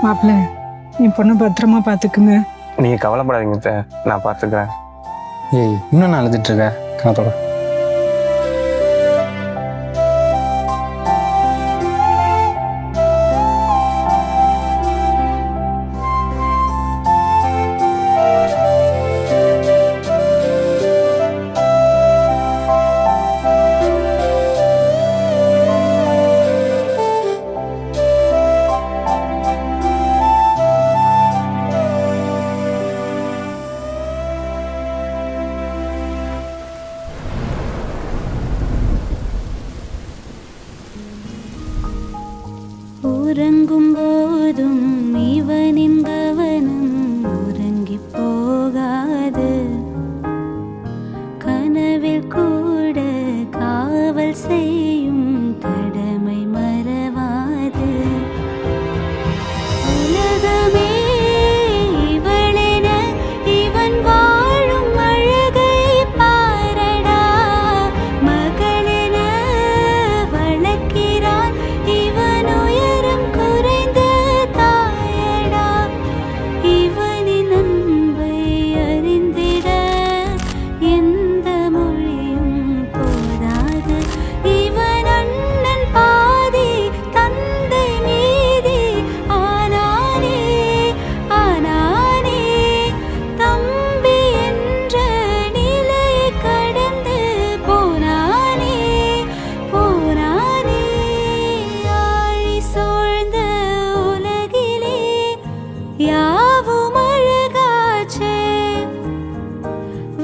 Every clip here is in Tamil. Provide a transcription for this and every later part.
மாப்பிள்ள, என் பொண்ணு பத்திரமா பார்த்துக்குங்க. நீங்க கவலைப்படாதீங்க, நான் பார்த்துக்கிறேன். ஏய், இன்னும் நான் அழுதுட்டு இருக்க கணத்தோட. உறங்கும் போதும் இவனின் கவனம் உறங்கி போகாது. கனவில் கூட காவல் செய்யும் கடமை மறவாது. உலகமே இவளென இவன் வாழும் அழகை பாரடா. மகளென வளர்க்கிறான் இவன் உயரம் குறைந்த தாயடா. இவனின் அன்பை அறிந்திட எந்த மொழியும் போதாது. இவன் அண்ணன் பாதி தந்தை மீதி ஆனானே ஆனானே. தம்பி என்ற நிலையை கடந்து போனானே போனானே. ஆழி சூழ்ந்த உலகிலே யாவும் அழகாச்சே.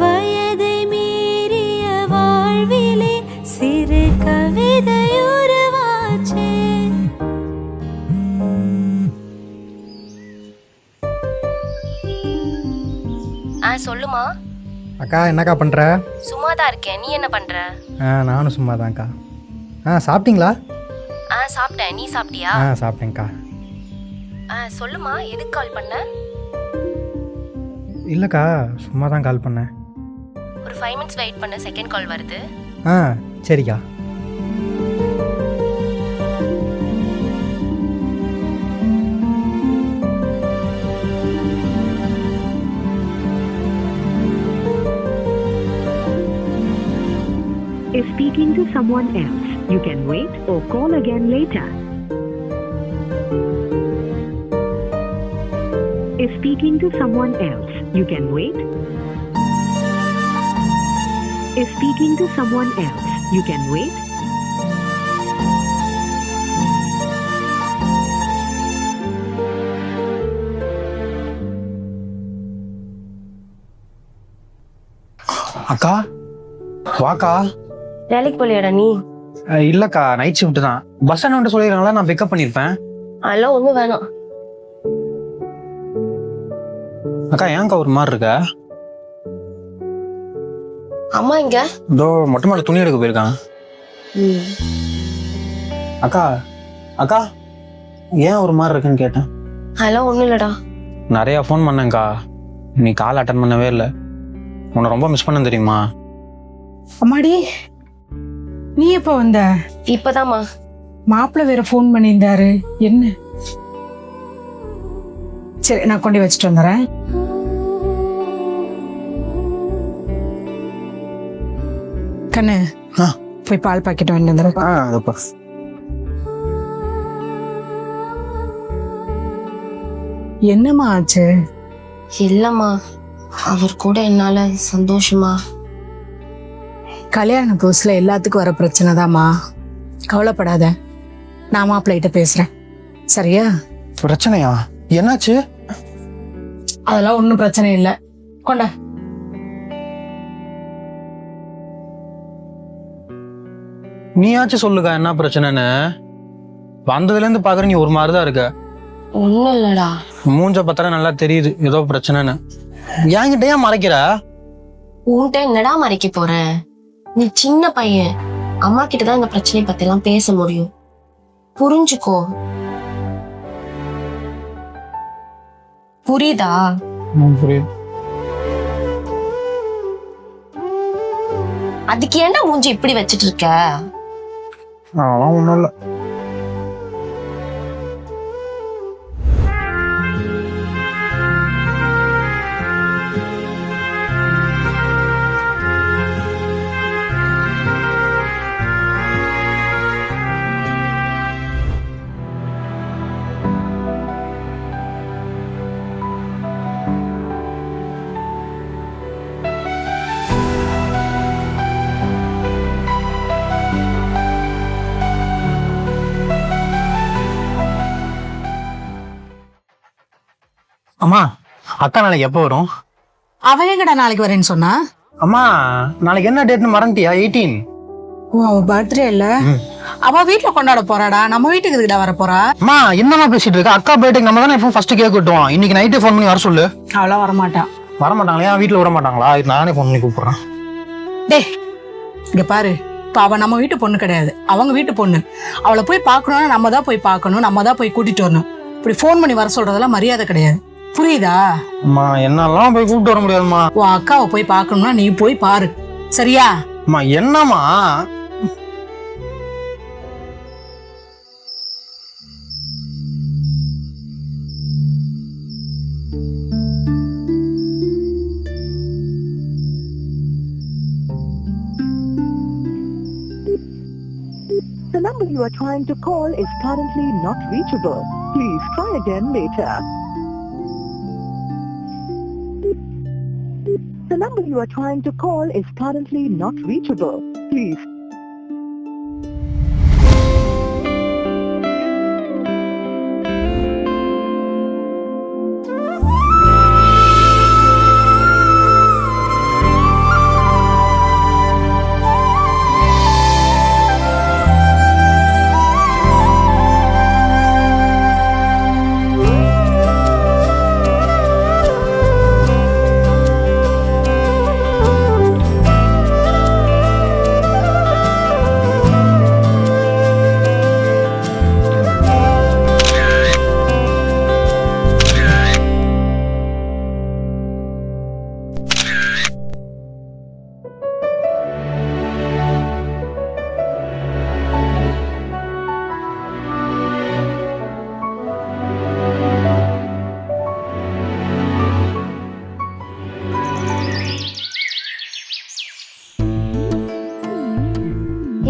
வயதை மீறிய வாழ்விலே சிறு கவிதை உருவாச்சே. சொல்லுமா. அக்கா, என்னக்கா பண்ணுற? சும்மா தான் இருக்கேன். நீ என்ன பண்ற? நானும் சும்மா தான்க்கா. சாப்பிட்டீங்களா? சாப்பிட்டேன். நீ சாப்பிட்டியா? சாப்பிட்டேங்க்கா. சொல்லுமா, எதுக்கு கால் பண்ண? இல்லைக்கா, சும்மா தான் கால் பண்ணேன். ஒரு 5 minutes வெயிட் பண்ண, செகண்ட் கால் வருது. சரிக்கா. Is speaking to someone else. You can wait or call again later. Is speaking to someone else. You can wait. Is speaking to someone else. You can wait. அக்கா, வாக்கா. வேலைக்கு போலியாடா நீ? இல்லைக்கா, நைட் ஷிஃப்ட் தான். பஸ் ஸ்டாண்ட் சொல்லிடுறாங்களா, நான் பிக்கப் பண்ணியிருப்பேன். அதெல்லாம் ஒன்றும் வேணாம். அக்கா, ஏன்க்கா ஒரு மாதிரி இருக்க? அம்மா இங்க? இதோ மொட்டை மாடி துணி எடுக்க போயிருக்காங்க. அக்கா அக்கா, ஏன் ஒரு மாதிரி இருக்குன்னு கேட்டேன். அதெல்லாம் ஒன்றும் இல்லடா. நிறையா ஃபோன் பண்ணேங்க்கா, நீ கால் அட்டன் பண்ணவே இல்லை. உன்னை ரொம்ப மிஸ் பண்ண தெரியுமா? அம்மாடி, நீ எப்போ வந்த? இப்பதாம்மா. மாப்பிள்ளை வேற ஃபோன் பண்ணியிருந்தாரு. என்ன? சரி, நான் கொண்டு வச்சுட்டு வந்துடுறேன். கண்ணு, போய் பால் பாக்கெட் வாங்கிட்டு வந்துடுறேன். என்னம்மா ஆச்சு? இல்லம்மா, அவர் கூட என்னால சந்தோஷமா. கல்யாண புதுசுல எல்லாத்துக்கும் வர பிரச்சனை தாம்மா. கவலைப்படாத, நான் மாப்பிள்ளைகிட்ட பேசுறேன். சரியா? பிரச்சனையா? என்னாச்சு? அதெல்லாம் ஒன்றும் பிரச்சனை இல்லை. கொண்டா. நீயாச்சும் சொல்லுக்கா என்ன பிரச்சனைன்னு. வந்ததுலேருந்து பார்க்குற நீ ஒரு மாதிரி தான் இருக்க. ஒன்றும் இல்லடா. மூஞ்ச பார்த்தாலே நல்லா தெரியுது ஏதோ பிரச்சனைன்னு. என்கிட்ட ஏன் மறைக்கிற? உன்கிட்ட என்னடா மறைக்க போறேன்? நீ சின்ன பையன். அம்மா கிட்டதான் இந்த பிரச்சனை பத்தி எல்லாம் பேச முடியும். புரிஞ்சுக்கோ. புரியுதா? புரியுது. அதுக்கு ஏன்டா மூஞ்சி இப்படி வச்சிட்டு இருக்க? அதெல்லாம் ஒன்றும் இல்லை. அம்மா, அக்கா நாளைக்கு எப்போ வரும்? அவ எங்கடா நாளைக்கு வரேன்னு சொன்னா? அம்மா, நாளைக்கு என்ன டேட்னு மறந்துட்டியா? 18. ஓ, அவ பர்த்டே இல்ல. அவ வீட்டுல கொண்டாட போறாடா, நம்ம வீட்டுக்கு இதுக்கிட்ட வர போறா. அம்மா, என்னம்மா பேசிட்டு இருக்க? அக்கா பர்த்டேக்கு நம்ம தானே எப்போ ஃபர்ஸ்ட் கேக் வெட்டுவோம். இன்னைக்கு நைட்டே ஃபோன் பண்ணி வர சொல்லு. அவளா வரமாட்டா. வரமாட்டாங்களா? வீட்டில் விட மாட்டாங்களா? இது நானே ஃபோன் பண்ணி கூப்பிடுறேன். டேய், இங்க பாரு, இப்ப அவ நம்ம வீட்டு பொண்ணு கிடையாது, அவங்க வீட்டு பொண்ணு. அவளை போய் பார்க்கணும்னா நம்ம தான் போய் பார்க்கணும், நம்ம தான் போய் கூட்டிட்டு வரணும். இப்படி ஃபோன் பண்ணி வர சொல்றதெல்லாம் மரியாதை கிடையாது. புரியுதா? அம்மா, என்னெல்லாம் போய் கூப்பிட்டு வர முடியாதும்மா. உன் அக்காவை போய் பார்க்கணும்னா நீ போய் பாரு, சரியா? அம்மா, என்னம்மா? The number you are trying to call is currently not reachable. Please try again later. The number you are trying to call is currently not reachable. Please.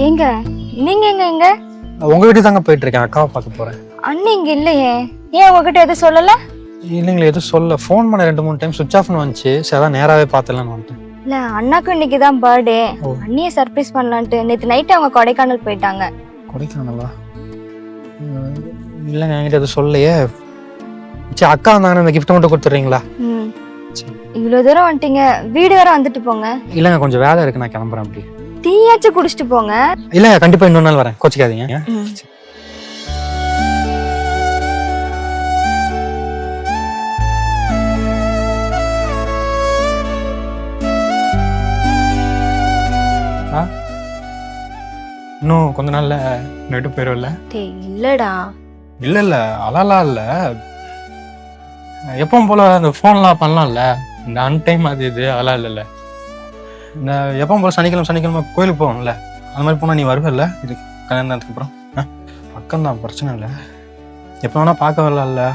ஏங்க நீங்க எங்க? உங்க வீட்டுக்கு தாங்க போயிட்டு இருக்கேன். அக்காவை பார்க்க போறேன். அண்ணி இங்க இல்லையே. ஏன் உங்ககிட்ட எதுவும் சொல்லல? இல்லைங்களா, எதுவும் சொல்ல. ஃபோன் பண்ண 2-3 டைம் சுவிச் ஆஃப்னு வந்துச்சு. சரி, அதான் நேராவே பார்த்தலான்னு வந்துட்டேன். இல்ல, அண்ணாக்கும் இன்னைக்கு தான் பர்த்டே. ஓ. அண்ணியை சர்ப்ரைஸ் பண்ணலான்ட்டு நேத்து நைட் அவங்க கொடைக்கானல் போயிட்டாங்க. கொடைக்கானலா? இல்லைங்க, என்கிட்ட எதுவும் சொல்லலையே. சரி, அக்கா வந்தாங்கன்னா இந்த கிஃப்ட் மட்டும் கொடுத்துட்றீங்களா? ம். இவ்வளவு தூரம் வந்துட்டீங்க, வீடு வர வந்துட்டு போங்க. இல்லைங்க, கொஞ்சம் வேலை இருக்கு, நான் கிளம்புறேன். அப்படி டீயாச்சும் குடிச்சிட்டு போங்க. இல்லைங்க, கண்டிப்பா இன்னொரு நாள் வரேன், கோச்சிக்காதீங்க. ம். இன்னும் கொஞ்ச நாள்ல நைட்டு போயிடும்ல? டேய் இல்லடா. இல்ல இல்ல, அழலாம் இல்ல. எப்பவும் போல அந்த ஃபோன்லாம் பண்ணலாம்ல. இந்த அன்டைம் அது இது அதெல்லாம் இல்லைல்ல. இந்த எப்பவும் போல சனிக்கிழமை கோயிலுக்கு போவோம்ல, அந்த மாதிரி போனால் நீ வருவல்ல? இது கல்யாணத்துக்கு அப்புறம் பக்கம் தான், பிரச்சனை இல்லை. எப்போ வேணா பார்க்க வரலாம்ல?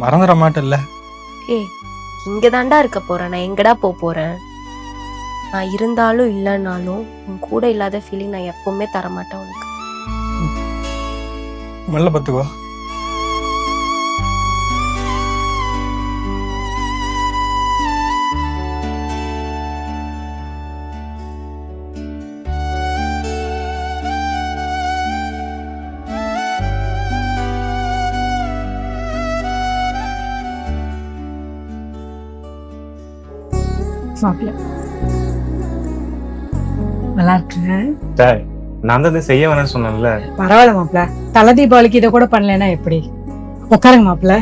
மறந்துட மாட்டேல்ல? ஏய், இங்க தாண்டா இருக்க போறேன். நான் எங்கடா போறேன்? நான் இருந்தாலும் இல்லைன்னாலும் உன் கூட இல்லாத ஃபீலிங் நான் எப்பவுமே தரமாட்டேன் உனக்கு. மெல்ல பார்த்துக்கோ. சாப்பிடல. நல்லா இருக்கு. சார் நான் தான் இதை செய்ய வேணாம்னு சொன்னேன்ல. பரவாயில்ல மாப்பிள்ள, தலை தீபாவளிக்கு இதை கூட பண்ணலன்னா எப்படி? உட்காருங்க மாப்பிள்ள.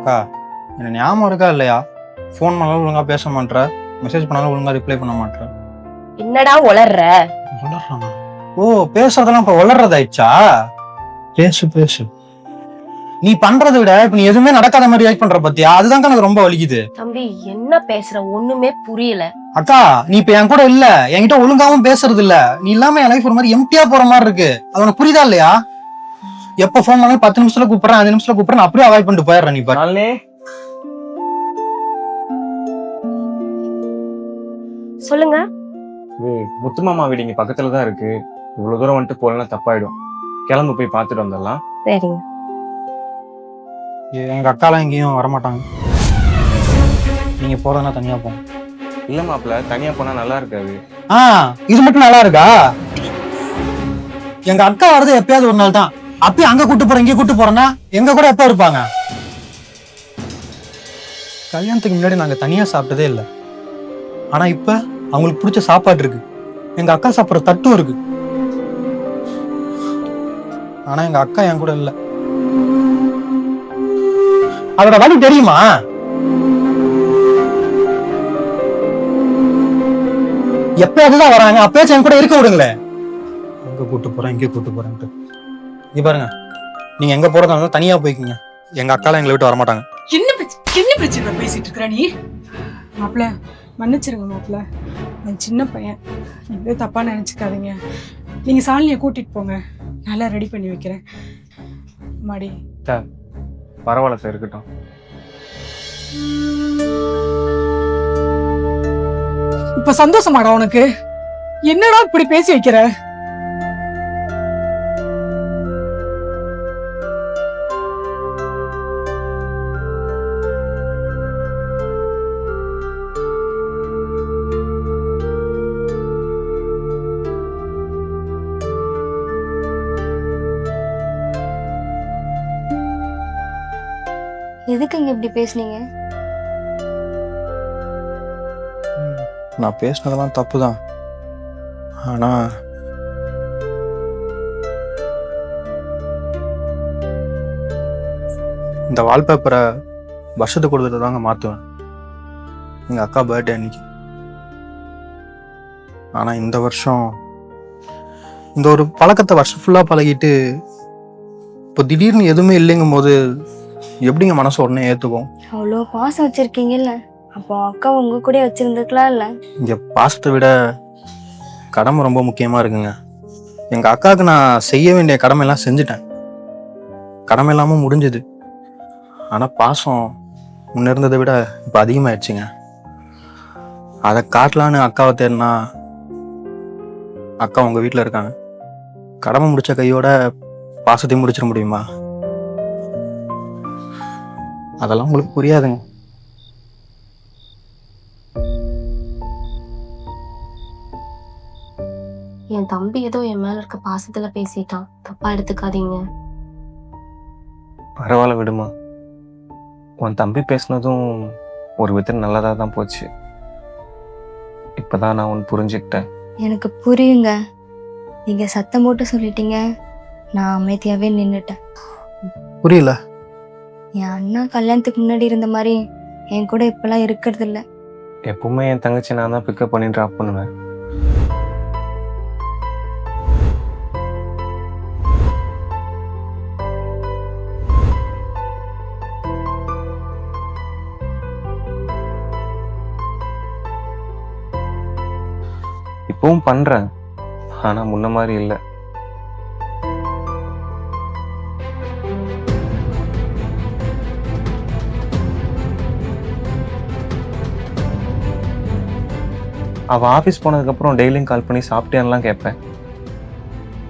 அக்கா என்ன ஞாபகம் இருக்கா இல்லையா? ஃபோன் பண்ணாலும் ஒழுங்கா பேச மாட்டேற, மெசேஜ் பண்ணாலும் ஒழுங்கா ரிப்ளை பண்ண மாட்டேற. என்னடா உளர்ற? வளர்றானா? ஓ, பேசுறதெல்லாம் இப்ப வளர்றதாயிடுச்சா? பேசு பேசு. நீ பண்றதை விட இப்ப நீ எதுவுமே நடக்காத மாதிரி ரியாக்ட் பண்ற பத்தியா, அதுதான் எனக்கு ரொம்ப வலிக்குது. தம்பி என்ன பேசுற ஒண்ணுமே புரியல. அக்கா நீ இப்ப என் கூட இல்ல, என்கிட்ட ஒழுங்காவும் பேசுறது இல்ல. நீ இல்லாம என் லைஃப் ஒரு மாதிரி எம்டியா போற மாதிரி இருக்கு. அது உனக்கு புரியுதா இல்லையா? எப்ப ஃபோன் பண்ணாலும் 10 நிமிஷத்துல கூப்பிடுறேன், 5 நிமிஷத்துல கூப்பிடுறேன், அப்படியே அவாய்ட் பண்ணிட்டு போயிடுறேன். நீ பாரு. சொல்லுங்க. முத்து மாமா வீடு இங்க பக்கத்துல தான் இருக்கு. இவ்வளவு தூரம் வந்துட்டு போலன்னா தப்பாயிடும். கிளம்பு போய் பார்த்துட்டு வந்துடலாம். சரிங்க. எங்க அக்காலாம் எங்கேயும் வரமாட்டாங்க. நீங்க போறதுனா தனியா போங்க. இல்ல மாப்பிள்ள, தனியா போனா நல்லா இருக்காது. இது மட்டும் நல்லா இருக்கா? எங்க அக்கா வரது எப்பயாவது ஒரு நாள் தான். அப்பயும் அங்க கூட்டு போறேன் இங்க கூட்டு போறேன்னா எங்க கூட எப்ப இருப்பாங்க? கல்யாணத்துக்கு முன்னாடி நாங்க தனியா சாப்பிட்டதே இல்லை. ஆனா இப்ப அவங்களுக்கு பிடிச்ச சாப்பாடு இருக்கு, எங்க அக்கா சாப்பிட்ற தட்டும் இருக்கு. ஆனா எங்க அக்கா என் கூட இல்ல. அதோட வழி தெரியுமா? எப்பயாவதுதான் வராங்க, அப்பயாச்சும் என் கூட இருக்க விடுங்களேன். அங்க கூட்டு போறேன் இங்க கூட்டு போறேன்ட்டு. இங்க பாருங்க, நீங்க எங்க போறதா இருந்தாலும் தனியா போய்க்குங்க. எங்க அக்காலாம் எங்களை விட்டு வரமாட்டாங்க. என்ன பிரச்சனை பேசிட்டு இருக்கிற நீ? மாப்பிள்ள மன்னிச்சிருங்க மாப்பிள்ள, நான் சின்ன பையன், எதுவும் தப்பா நினைச்சுக்காதீங்க. நீங்க சாலினியை கூட்டிட்டு போங்க, நல்லா ரெடி பண்ணி வைக்கிறேன். மாடி சார் பரவாயில்ல சார், இருக்கட்டும். இப்ப சந்தோஷமாடா உனக்கு? என்னடா இப்படி பேசி வைக்கிற? எதுக்கு இங்க இப்படி பேசுனீங்க? நான் பேசினதெல்லாம் தப்பு தான். ஆனா இந்த வால்பேப்பரை வருஷத்துக்கு ஒரு தடவை தாங்க மாற்றுவேன், எங்க அக்கா பர்த்டே அன்னைக்கு. ஆனா இந்த வருஷம் இந்த ஒரு பழக்கத்தை வருஷம் ஃபுல்லா பழகிட்டு இப்போ திடீர்னு எதுவுமே இல்லைங்கும் போது எப்படிங்க மனசு உடனே ஏத்துக்கும்? அவ்வளோ பாசம் வச்சிருக்கீங்கல்ல, அப்போ அக்கா உங்க கூட வச்சிருந்துக்கலாம் இல்ல? இங்க பாசத்தை விட கடமை ரொம்ப முக்கியமா இருக்குங்க. எங்க அக்காவுக்கு நான் செய்ய வேண்டிய கடமை எல்லாம் செஞ்சுட்டேன், கடமை இல்லாம முடிஞ்சது. ஆனா பாசம் முன்ன இருந்ததை விட இப்ப அதிகமாயிடுச்சுங்க. அதை காட்டலான்னு அக்காவை தேடினா அக்கா உங்க வீட்டுல இருக்காங்க. கடமை முடிச்ச கையோட பாசத்தையும் முடிச்சிட முடியுமா? அதெல்லாம் உங்களுக்கு புரியாதுங்க. என் தம்பி ஏதோ என் மேல இருக்க பாசத்துல பேசிட்டான், தப்பா எடுத்துக்காதீங்க. பரவாயில்ல விடுமா. உன் தம்பி பேசினதும் ஒரு விதத்தில் நல்லதாக தான் போச்சு. இப்போதான் நான் ஒன்று புரிஞ்சுக்கிட்டேன். எனக்கு புரியுங்க, நீங்க சத்தம் போட்டு சொல்லிட்டீங்க, நான் அமைதியாவே நின்னுட்டேன். புரியல? என் அண்ணா கல்யாணத்துக்கு முன்னாடி இருந்த மாதிரி என் கூட இப்பெல்லாம் இருக்கிறது இல்ல. எப்பவுமே என் தங்கச்சி நான் தான் பிக்கப் பண்ணி ட்ராப் பண்ணுவேன். இப்பவும் பண்றேன், ஆனா முன்ன மாதிரி இல்லை. அவள் ஆஃபீஸ் போனதுக்கப்புறம் டெய்லியும் கால் பண்ணி சாப்பிட்டேன்லாம் கேட்பேன்.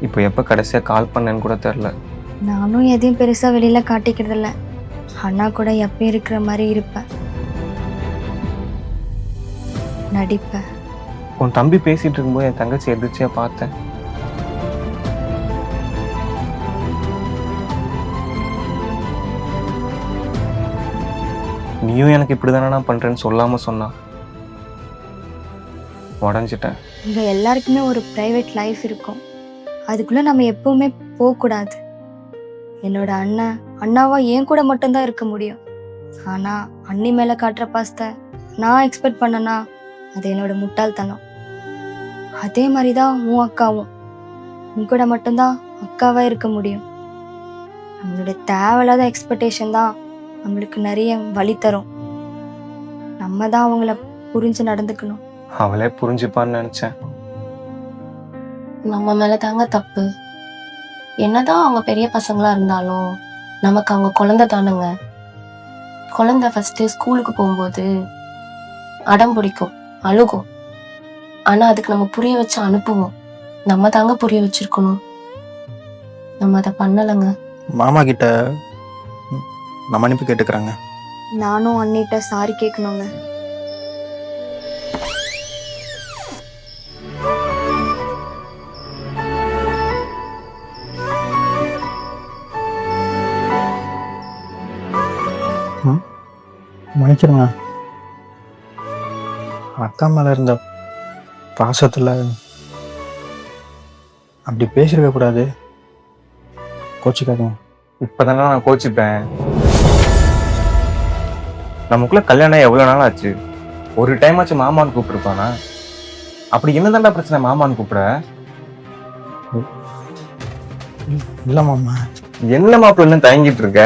இப்போ எப்போ கடைசியாக கால் பண்ணேன்னு கூட தெரில. நானும் எதையும் பெருசா வெளியில காட்டிக்கிறதில்ல. அண்ணா கூட எப்பயும் இருக்கிற மாதிரி இருப்பேன், நடிப்பேன். உன் தம்பி பேசிட்டு இருக்கும்போது என் தங்கச்சி எதிர்ச்சியா பார்த்தேன். நீயும் எனக்கு இப்படிதானே பண்றேன்னு சொல்லாம சொன்னா உடஞ்சிட்டேன். இங்க எல்லாருக்குமே ஒரு பிரைவேட் லைஃப் இருக்கும், அதுக்குள்ள நம்ம எப்பவுமே போகக்கூடாது. என்னோட அண்ணாவா என் கூட மட்டும்தான் இருக்க முடியும். ஆனா அண்ணி மேல காட்டுற பாசத்தை நான் எக்ஸ்பெக்ட் பண்ணனா அது என்னோட முட்டாள்தனம். அதே மாதிரிதான் உன் அக்காவும் உன் கூட மட்டும்தான் அக்காவா இருக்க முடியும். நம்மளோட தேவையில்லாத எக்ஸ்பெக்டேஷன் தான் நம்மளுக்கு நிறைய வழி தரும். நம்ம தான் அவங்கள புரிஞ்சு நடந்துக்கணும். அவளே புரிஞ்சுப்பான்னு நினைச்சேன். நம்ம மேல தாங்க தப்பு. என்னதான் அவங்க பெரிய பசங்களா இருந்தாலும் நமக்கு அவங்க குழந்தை தானுங்க. குழந்தை ஃபர்ஸ்ட் ஸ்கூலுக்கு போகும்போது அடம் பிடிக்கும், அழுகும். ஆனா அதுக்கு நம்ம புரிய வச்சு அனுப்புவோம். நம்ம தாங்க புரிய வச்சிருக்கணும். நம்ம அதை பண்ணலைங்க. மாமா கிட்ட நான் மன்னிப்பு கேட்டுக்கிறாங்க. நானும் அண்ணிட்ட சாரி கேட்கணுங்க. மன்னிச்சிருங்க. அக்கா மேல இருந்த பாசத்துல அப்படி பேசிருக்க கூடாது. கோச்சிக்காதீங்க. இப்பதானே நான் கோச்சிப்பேன். நமக்குள்ள கல்யாணம் எவ்வளவு நாள் ஆச்சு? ஒரு டைம் ஆச்சு மாமான்னு கூப்பிட்டுருப்பானா? அப்படி என்னதான்டா பிரச்சனை மாமான்னு கூப்பிட? இல்ல மாமா. என்ன மாப்பிள்ள தயங்கிட்டு இருக்க?